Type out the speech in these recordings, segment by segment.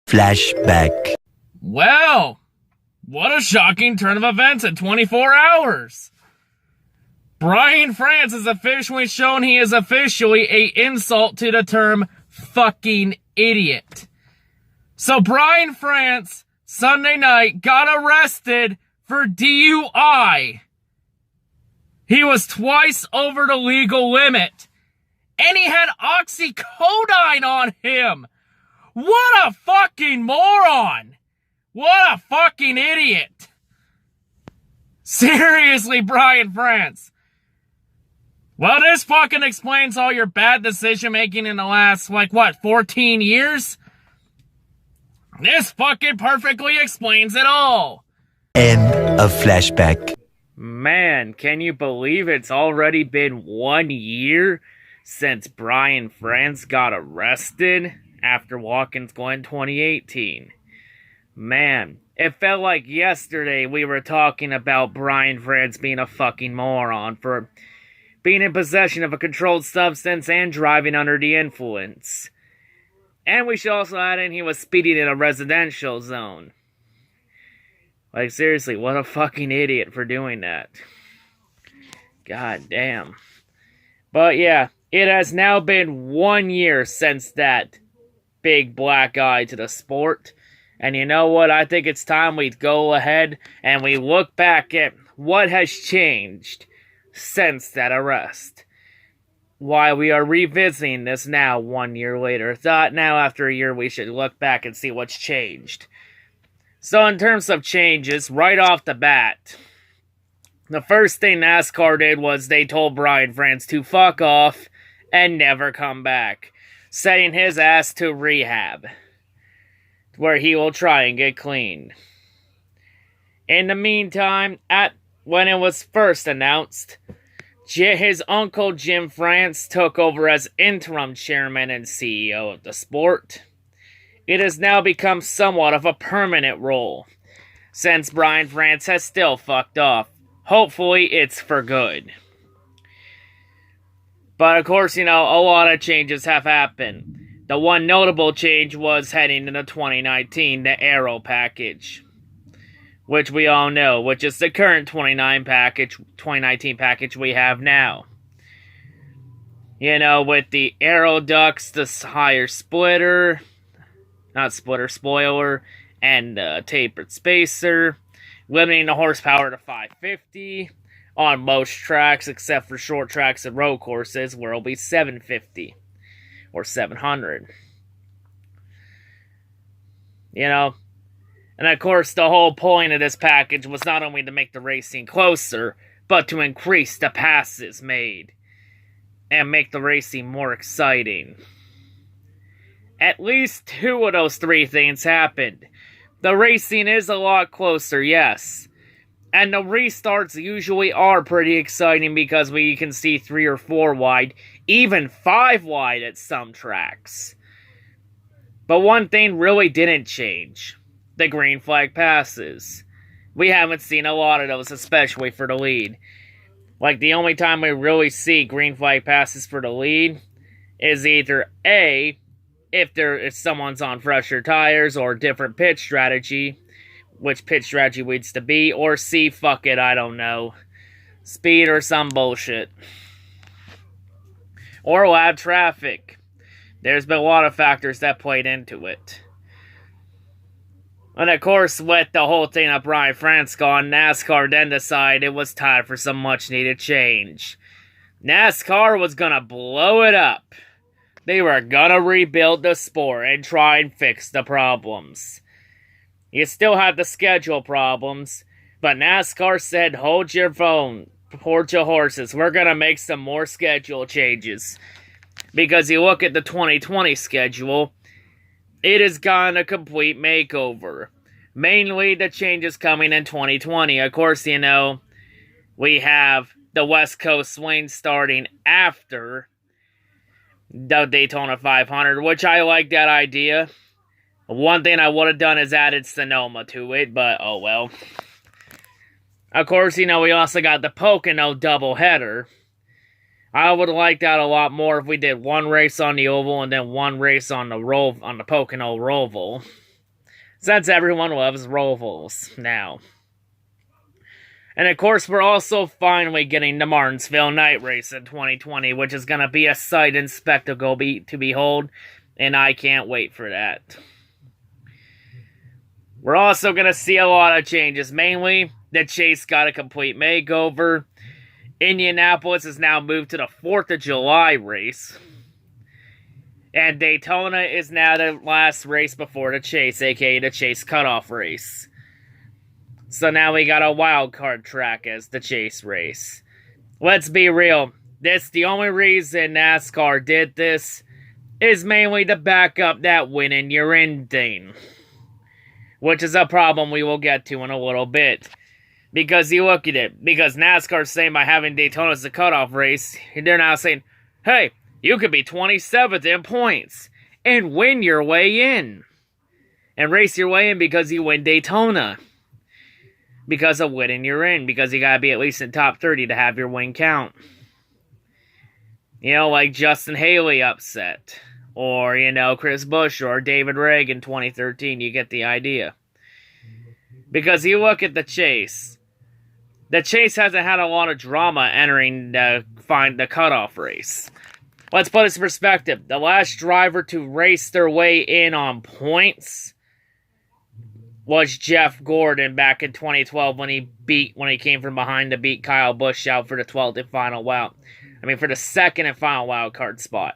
Flashback. Well, what a shocking turn of events in 24 hours. Brian France has officially shown he is officially an insult to the term fucking idiot. So Brian France, Sunday night, got arrested for DUI. He was twice over the legal limit. And he had oxycodone on him. What a fucking moron. What a fucking idiot. Seriously, Brian France. Well, this fucking explains all your bad decision making in the last, 14 years? This fucking perfectly explains it all. End of flashback. Man, can you believe it's already been 1 year since Brian France got arrested after Watkins Glen 2018? Man, it felt like yesterday we were talking about Brian France being a fucking moron for being in possession of a controlled substance and driving under the influence. And we should also add in he was speeding in a residential zone. Like, seriously, what a fucking idiot for doing that. God damn. But yeah, it has now been 1 year since that big black eye to the sport. And you know what? I think it's time we go ahead and we look back at what has changed since that arrest. Why we are revisiting this now 1 year later. Thought now after a year we should look back and see what's changed. So in terms of changes, right off the bat, the first thing NASCAR did was they told Brian France to fuck off and never come back, sending his ass to rehab, where he will try and get clean. In the meantime, when it was first announced, his uncle Jim France took over as interim chairman and CEO of the sport. It has now become somewhat of a permanent role, since Brian France has still fucked off. Hopefully it's for good. But of course, a lot of changes have happened. The one notable change was heading into 2019, the Aero package, which we all know, which is the current 2019 package we have now. With the Aero ducts, the higher spoiler, and tapered spacer, limiting the horsepower to 550 on most tracks, except for short tracks and road courses, where it'll be 750 or 700. And of course, the whole point of this package was not only to make the racing closer, but to increase the passes made and make the racing more exciting. At least two of those three things happened. The racing is a lot closer, yes. And the restarts usually are pretty exciting because we can see 3 or 4 wide, even 5 wide at some tracks. But one thing really didn't change. The green flag passes. We haven't seen a lot of those, especially for the lead. The only time we really see green flag passes for the lead is either A, if someone's on fresher tires or different pit strategy, which pit strategy needs to be, or C, fuck it, I don't know, speed or some bullshit. Or lab traffic. There's been a lot of factors that played into it. And of course, with the whole thing of Brian France gone, NASCAR then decided it was time for some much needed change. NASCAR was gonna blow it up. They were gonna rebuild the sport and try and fix the problems. You still have the schedule problems, but NASCAR said, hold your horses, we're gonna make some more schedule changes. Because you look at the 2020 schedule, it has gotten a complete makeover. Mainly the changes coming in 2020. Of course, we have the West Coast swing starting after the Daytona 500, which I like that idea. One thing I would have done is added Sonoma to it, but oh well. Of course, we also got the Pocono doubleheader. I would like that a lot more if we did one race on the oval and then one race on the Pocono Roval. since everyone loves Rovals now. And of course, we're also finally getting the Martinsville Night Race in 2020, which is going to be a sight and spectacle to behold, and I can't wait for that. We're also going to see a lot of changes. Mainly, the Chase got a complete makeover. Indianapolis is now moved to the 4th of July race. And Daytona is now the last race before the Chase, aka the Chase Cutoff race. So now we got a wild card track as the Chase race. Let's be real. The only reason NASCAR did this is mainly to back up that win in your ending. Which is a problem we will get to in a little bit. Because you look at it. Because NASCAR's saying by having Daytona as the cutoff race, they're now saying, hey, you could be 27th in points and win your way in. And race your way in because you win Daytona. Because of winning your in. Because you gotta be at least in top 30 to have your win count. You know, like Justin Haley upset. Or, you know, Chris Busch or David Reg in 2013. You get the idea. Because you look at the Chase. The Chase hasn't had a lot of drama entering the cutoff race. Let's put this in perspective. The last driver to race their way in on points was Jeff Gordon back in 2012 when he came from behind to beat Kyle Busch out for the 12th and final for the second and final wild card spot.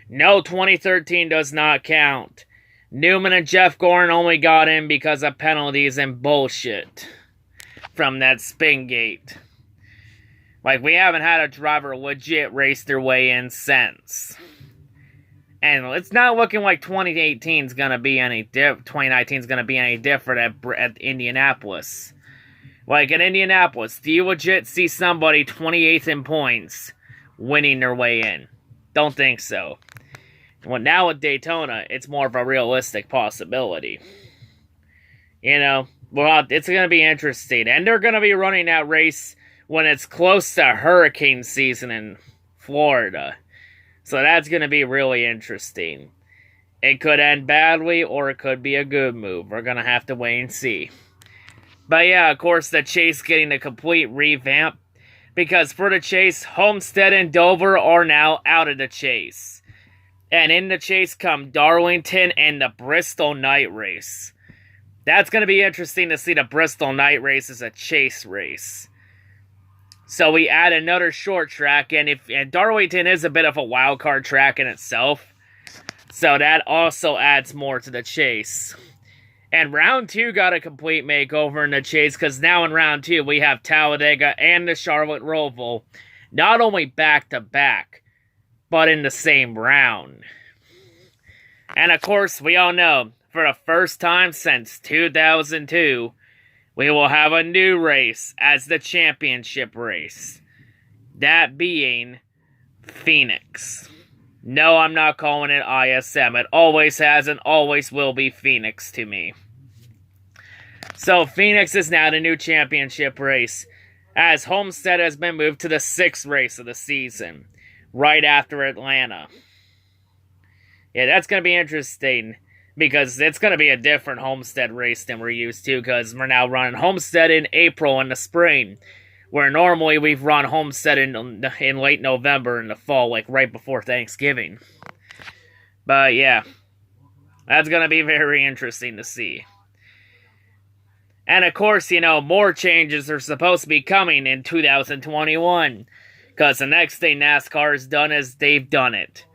No, 2013 does not count. Newman and Jeff Gordon only got in because of penalties and bullshit from that spin gate. Like, we haven't had a driver legit race their way in since. And it's not looking like 2019 is going to be any 2019 is going to be any different at Indianapolis. Like, at Indianapolis, do you legit see somebody 28th in points winning their way in? Don't think so. Well, now with Daytona, it's more of a realistic possibility. You know, well, it's going to be interesting. And they're going to be running that race when it's close to hurricane season in Florida. So that's going to be really interesting. It could end badly, or it could be a good move. We're going to have to wait and see. But yeah, of course, the Chase getting a complete revamp. Because for the Chase, Homestead and Dover are now out of the Chase. And in the Chase come Darlington and the Bristol Night Race. That's going to be interesting to see the Bristol Night Race as a Chase race. So we add another short track, and Darlington is a bit of a wild card track in itself. So that also adds more to the Chase. And round 2 got a complete makeover in the Chase, because now in round 2 we have Talladega and the Charlotte Roval, not only back to back, but in the same round. And of course, we all know, for the first time since 2002, we will have a new race as the championship race. That being Phoenix. No, I'm not calling it ISM. It always has and always will be Phoenix to me. So Phoenix is now the new championship race, as Homestead has been moved to the 6th race of the season, right after Atlanta. Yeah, that's going to be interesting, because it's going to be a different Homestead race than we're used to, because we're now running Homestead in April in the spring, where normally we've run Homestead in late November in the fall, like right before Thanksgiving. But yeah, that's going to be very interesting to see. And of course, you know, more changes are supposed to be coming in 2021, because the next thing NASCAR has done is they've done it.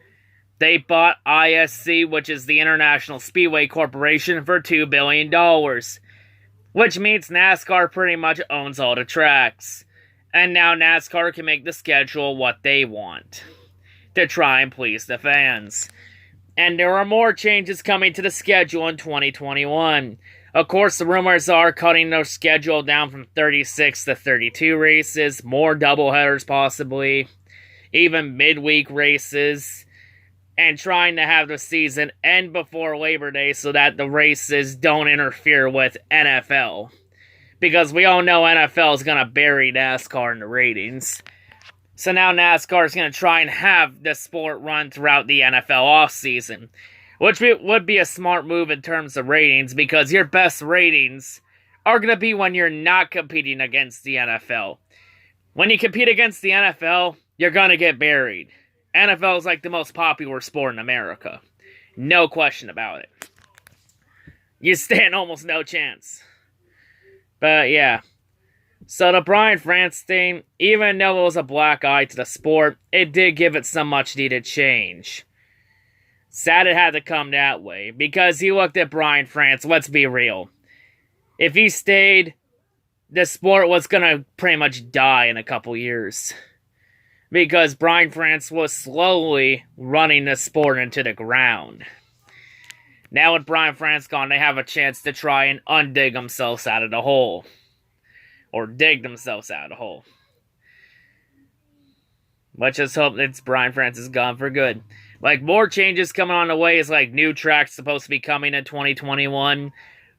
They bought ISC, which is the International Speedway Corporation, for $2 billion. Which means NASCAR pretty much owns all the tracks. And now NASCAR can make the schedule what they want, to try and please the fans. And there are more changes coming to the schedule in 2021. Of course, the rumors are cutting their schedule down from 36 to 32 races, more doubleheaders possibly, even midweek races, and trying to have the season end before Labor Day so that the races don't interfere with NFL. Because we all know NFL is going to bury NASCAR in the ratings. So now NASCAR is going to try and have the sport run throughout the NFL offseason, which would be a smart move in terms of ratings, because your best ratings are going to be when you're not competing against the NFL. When you compete against the NFL, you're going to get buried. NFL is like the most popular sport in America. No question about it. You stand almost no chance. But yeah. So the Brian France thing, even though it was a black eye to the sport, it did give it some much needed change. Sad it had to come that way, because you looked at Brian France, let's be real. If he stayed, the sport was going to pretty much die in a couple years. Because Brian France was slowly running the sport into the ground. Now with Brian France gone, they have a chance to try and undig themselves out of the hole. Or dig themselves out of the hole. Let's just hope it's Brian France is gone for good. Like, more changes coming on the way is like new tracks supposed to be coming in 2021.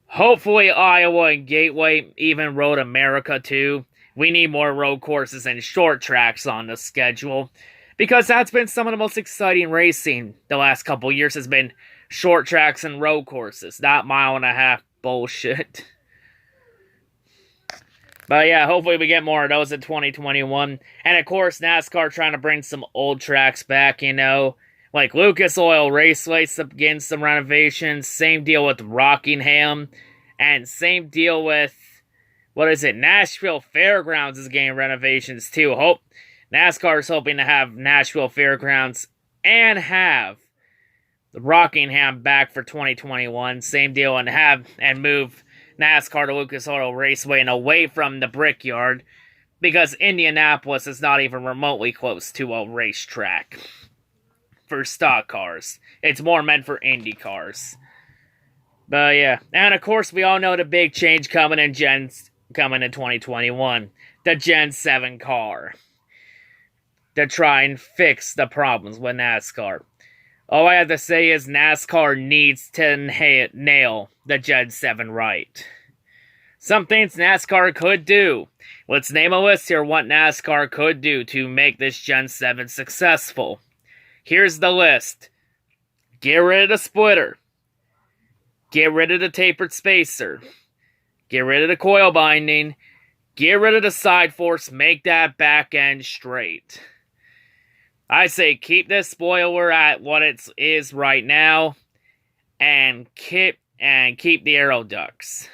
Hopefully Iowa and Gateway, even Road America too. We need more road courses and short tracks on the schedule. Because that's been some of the most exciting racing the last couple years has been short tracks and road courses. Not mile-and-a-half bullshit. But yeah, hopefully we get more of those in 2021. And of course, NASCAR trying to bring some old tracks back, you know. Like Lucas Oil Raceway begins some renovations. Same deal with Rockingham. And same deal with, Nashville Fairgrounds is getting renovations too. NASCAR is hoping to have Nashville Fairgrounds and have the Rockingham back for 2021. Same deal, and move NASCAR to Lucas Oil Raceway and away from the Brickyard, because Indianapolis is not even remotely close to a racetrack for stock cars. It's more meant for Indy cars. But yeah, and of course we all know the big change coming in 2021, the Gen 7 car, to try and fix the problems with NASCAR. All I have to say is NASCAR needs to nail the Gen 7 right. Some things NASCAR could do. Let's name a list here what NASCAR could do to make this Gen 7 successful. Here's the list. Get rid of the splitter. Get rid of the tapered spacer. Get rid of the coil binding. Get rid of the side force. Make that back end straight. I say keep this spoiler at what it is right now, and keep the aero ducts.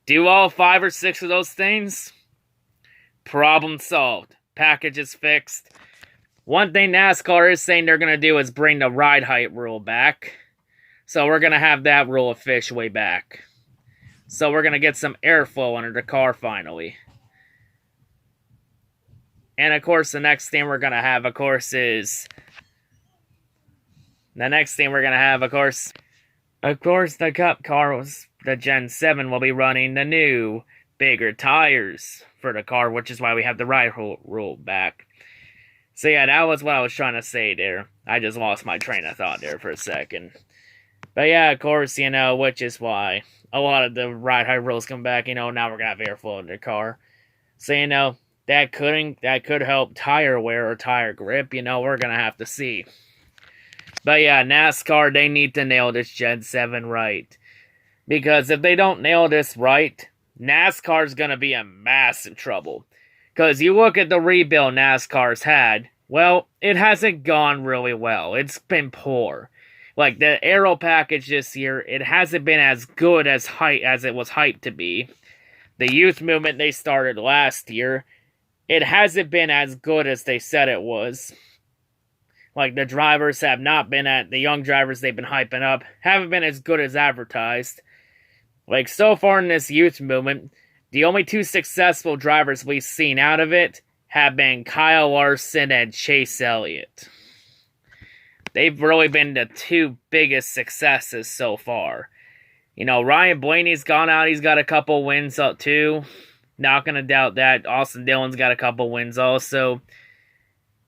Do all 5 or 6 of those things. Problem solved. Package is fixed. One thing NASCAR is saying they're going to do is bring the ride height rule back. So we're going to have that rule officially back. So we're going to get some airflow under the car finally. And of course, the next thing we're going to have, of course, the Cup car, the Gen 7 will be running the new, bigger tires for the car, which is why we have the ride rule back. So yeah, that was what I was trying to say there. I just lost my train of thought there for a second. But yeah, of course, which is why a lot of the ride height rules come back. Now we're going to have airflow in the car. So, that could help tire wear or tire grip. We're going to have to see. But yeah, NASCAR, they need to nail this Gen 7 right. Because if they don't nail this right, NASCAR's going to be in massive trouble. Because you look at the rebuild NASCAR's had, well, it hasn't gone really well. It's been poor. Like, the aero package this year, it hasn't been as good as it was hyped to be. The youth movement they started last year, it hasn't been as good as they said it was. Like, the drivers have not been the young drivers they've been hyping up, haven't been as good as advertised. Like, so far in this youth movement, the only 2 successful drivers we've seen out of it have been Kyle Larson and Chase Elliott. They've really been the 2 biggest successes so far. Ryan Blaney's gone out, he's got a couple wins up too. Not going to doubt that. Austin Dillon's got a couple wins also.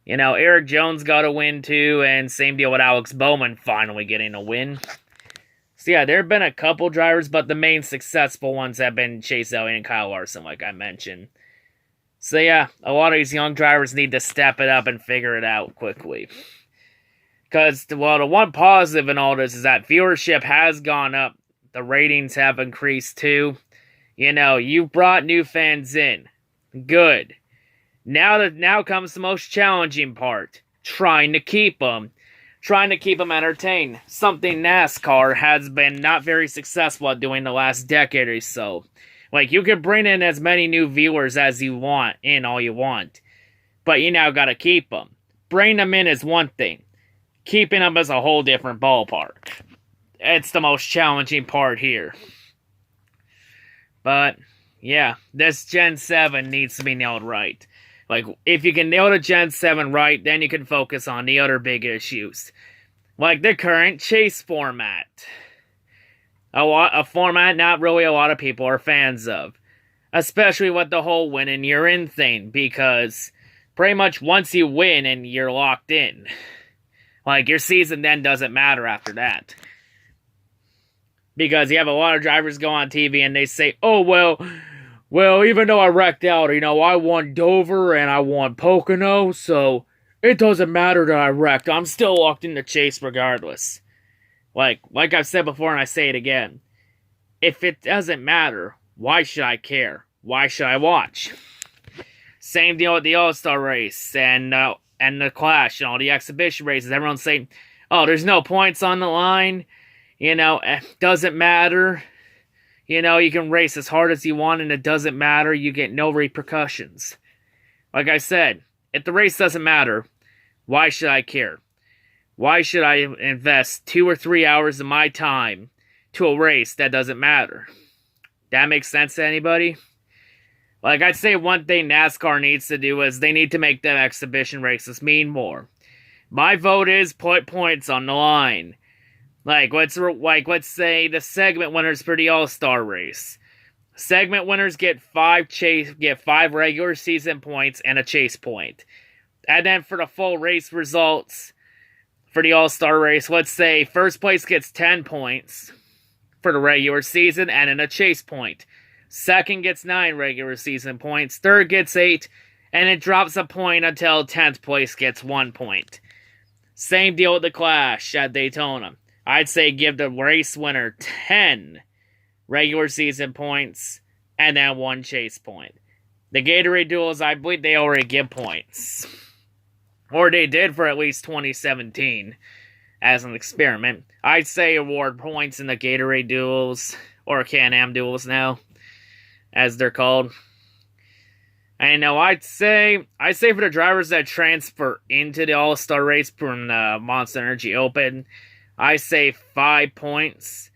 Eric Jones got a win too, and same deal with Alex Bowman finally getting a win. So yeah, there have been a couple drivers, but the main successful ones have been Chase Elliott and Kyle Larson, like I mentioned. So yeah, a lot of these young drivers need to step it up and figure it out quickly. Because, well, the one positive in all this is that viewership has gone up. The ratings have increased too. You know, you brought new fans in. Good. Now comes the most challenging part. Trying to keep them. Trying to keep them entertained. Something NASCAR has been not very successful at doing the last decade or so. Like, you can bring in as many new viewers as you want, all you want. But you now gotta keep them. Bringing them in is one thing. Keeping them is a whole different ballpark. It's the most challenging part here. But, yeah, this Gen 7 needs to be nailed right. Like, if you can nail the Gen 7 right, then you can focus on the other big issues. Like the current chase format. A format not really a lot of people are fans of. Especially with the whole win and you're in thing. Because pretty much once you win and you're locked in. Like, your season then doesn't matter after that. Because you have a lot of drivers go on TV and they say, oh, well, even though I wrecked out, I won Dover and I won Pocono, so it doesn't matter that I wrecked. I'm still locked in the chase regardless. Like I've said before and I say it again. If it doesn't matter, why should I care? Why should I watch? Same deal with the All-Star race and the Clash and all the exhibition races. Everyone's saying, oh, there's no points on the line. It doesn't matter. You can race as hard as you want and it doesn't matter. You get no repercussions. Like I said, if the race doesn't matter, why should I care? Why should I invest 2 or 3 hours of my time to a race that doesn't matter? That makes sense to anybody? Like, I'd say one thing NASCAR needs to do is they need to make them exhibition races mean more. My vote is put points on the line. Let's say the segment winners for the All-Star race. Segment winners get 5 regular season points and a chase point. And then for the full race results for the All-Star race, let's say first place gets 10 points for the regular season and then a chase point. Second gets 9 regular season points. Third gets 8, and it drops a point until 10th place gets 1 point. Same deal with the Clash at Daytona. I'd say give the race winner 10 regular season points and then 1 chase point. The Gatorade duels, I believe they already give points. Or they did for at least 2017 as an experiment. I'd say award points in the Gatorade duels, or Can-Am duels now, as they're called. I know, I'd say for the drivers that transfer into the All-Star race from the Monster Energy Open, I say 5 points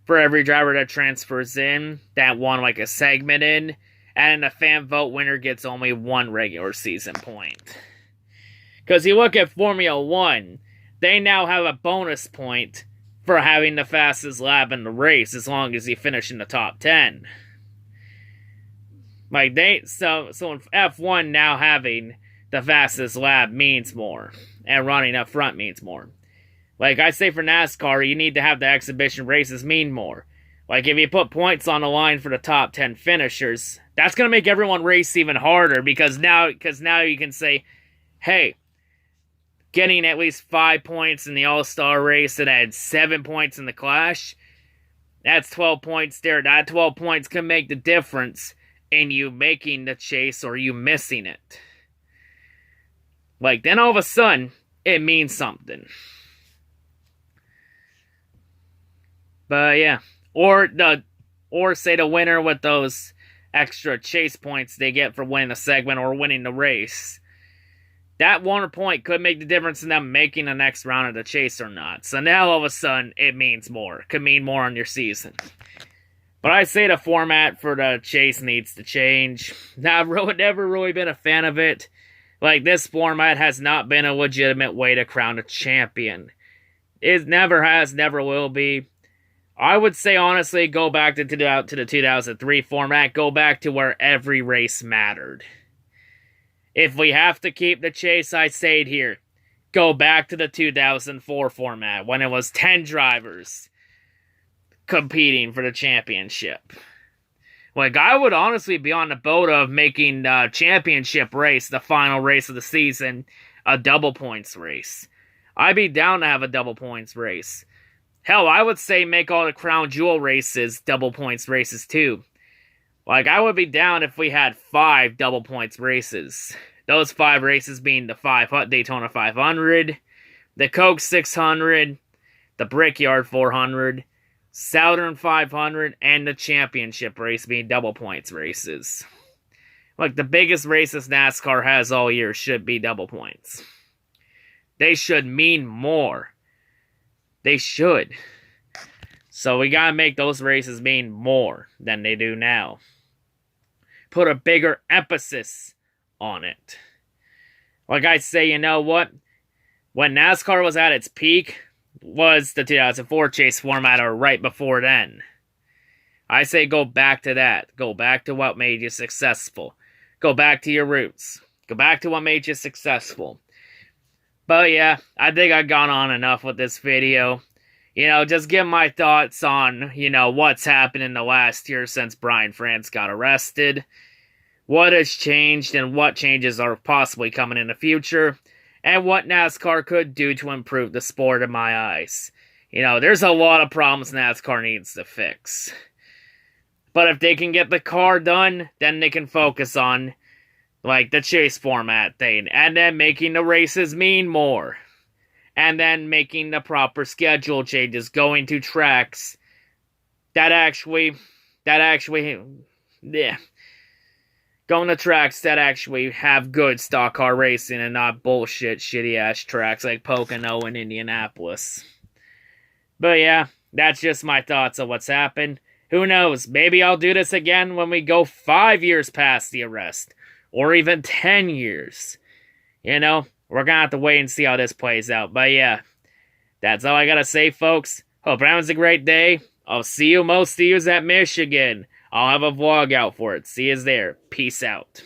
for every driver that transfers in, that won like a segment in, and the fan vote winner gets only 1 regular season point. Because you look at Formula 1, they now have a bonus point for having the fastest lap in the race, as long as you finish in the top 10. So in F1 now having the fastest lap means more, and running up front means more. Like I say for NASCAR, you need to have the exhibition races mean more. Like if you put points on the line for the top 10 finishers, that's going to make everyone race even harder because now you can say, hey, getting at least 5 points in the All-Star race and add 7 points in the Clash, that's 12 points there. That 12 points can make the difference in you making the chase or you missing it. Like, then all of a sudden, it means something. But yeah, or say the winner with those extra chase points they get for winning a segment or winning the race. That 1 point could make the difference in them making the next round of the chase or not. So now all of a sudden it means more. It could mean more on your season. But I say the format for the chase needs to change. Now, I've never really been a fan of it. Like, this format has not been a legitimate way to crown a champion. It never has, never will be. I would say, honestly, go back to the 2003 format. Go back to where every race mattered. If we have to keep the chase, I say it here. Go back to the 2004 format, when it was 10 drivers competing for the championship. Like, I would honestly be on the boat of making the championship race, the final race of the season, a double points race. I'd be down to have a double points race. Hell, I would say make all the crown jewel races double points races too. Like, I would be down if we had 5 double points races. Those 5 races being the Daytona 500, the Coke 600, the Brickyard 400, Southern 500, and the championship race being double points races. Like, the biggest races NASCAR has all year should be double points. They should mean more. They should. So we gotta make those races mean more than they do now. Put a bigger emphasis on it. Like I say, you know what? When NASCAR was at its peak, was the 2004 chase format or right before then. I say go back to that. Go back to what made you successful. Go back to your roots. Go back to what made you successful. But yeah, I think I've gone on enough with this video. You know, just give my thoughts on, you know, what's happened in the last year since Brian France got arrested. What has changed and what changes are possibly coming in the future. And what NASCAR could do to improve the sport in my eyes. You know, there's a lot of problems NASCAR needs to fix. But if they can get the car done, then they can focus on, like, the chase format thing. And then making the races mean more. And then making the proper schedule changes, going to tracks that actually, going to tracks that actually have good stock car racing and not bullshit, shitty-ass tracks like Pocono and Indianapolis. But yeah, that's just my thoughts on what's happened. Who knows, maybe I'll do this again when we go 5 years past the arrest. Or even 10 years. You know, we're gonna have to wait and see how this plays out. But yeah, that's all I gotta say, folks. Hope everyone's a great day. I'll see you, most of yous at Michigan. I'll have a vlog out for it. See yous there. Peace out.